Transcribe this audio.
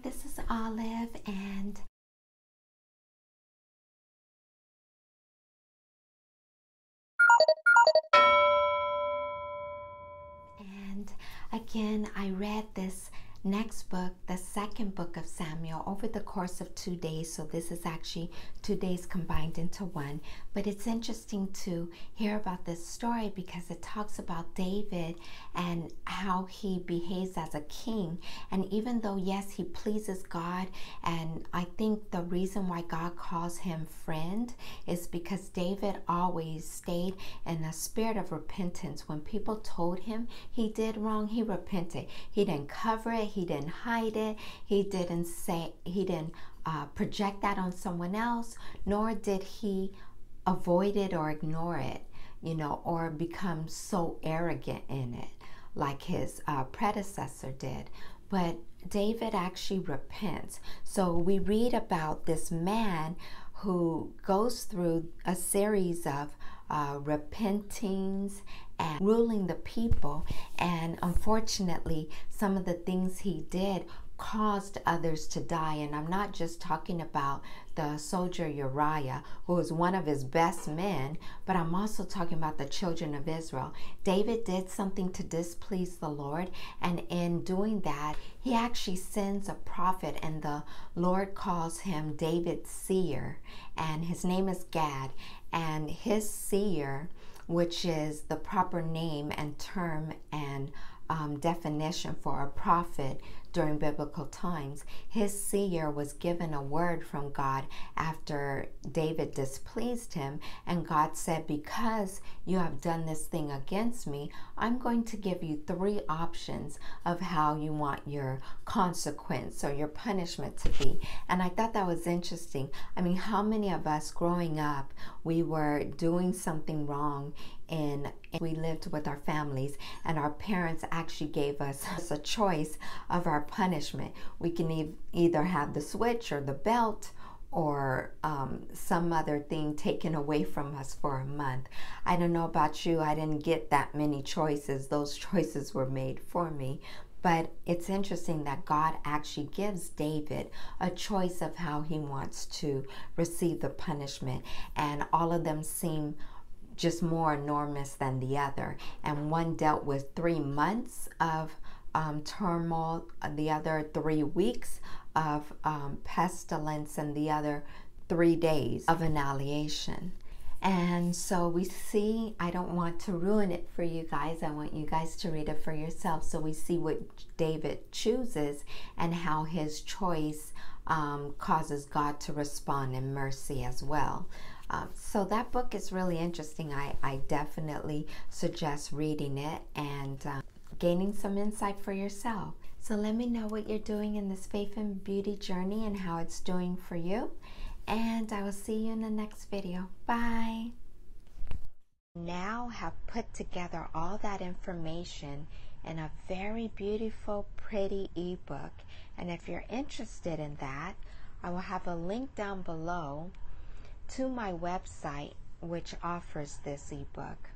this is Olive, and again, I read this next book, the second book of Samuel, over the course of 2 days. So this is actually 2 days combined into one. But it's interesting to hear about this story because it talks about David and how he behaves as a king. And even though, yes, he pleases God, and I think the reason why God calls him friend is because David always stayed in a spirit of repentance. When people told him he did wrong, he repented. He didn't cover it. He didn't hide it. He didn't project that on someone else, nor did he avoid it or ignore it, you know, or become so arrogant in it like his predecessor did. But David actually repents. So we read about this man who goes through a series of repentings and ruling the people, and unfortunately some of the things he did caused others to die. And I'm not just talking about the soldier Uriah, who was one of his best men, but I'm also talking about the children of Israel. David did something to displease the Lord, and in doing that, he actually sends a prophet, and the Lord calls him David's seer, and his name is Gad. And his seer, which is the proper name and term and definition for a prophet during biblical times, his seer was given a word from God after David displeased him, and God said, because you have done this thing against me, I'm going to give you 3 options of how you want your consequence or your punishment to be. And I thought that was interesting. I mean, how many of us growing up, we were doing something wrong and we lived with our families, and our parents actually gave us a choice of our punishment. We can either have the switch or the belt, or some other thing taken away from us for a month. I don't know about you, I didn't get that many choices. Those choices were made for me. But it's interesting that God actually gives David a choice of how he wants to receive the punishment, and all of them seem just more enormous than the other. And one dealt with 3 months of turmoil, the other 3 weeks of pestilence, and the other 3 days of annihilation. And so we see, I don't want to ruin it for you guys. I want you guys to read it for yourself. So we see what David chooses and how his choice causes God to respond in mercy as well. So that book is really interesting. I definitely suggest reading it and gaining some insight for yourself. So let me know what you're doing in this faith and beauty journey and how it's doing for you. And I will see you in the next video. Bye. Now have put together all that information in a very beautiful, pretty ebook. And if you're interested in that, I will have a link down below to my website which offers this ebook.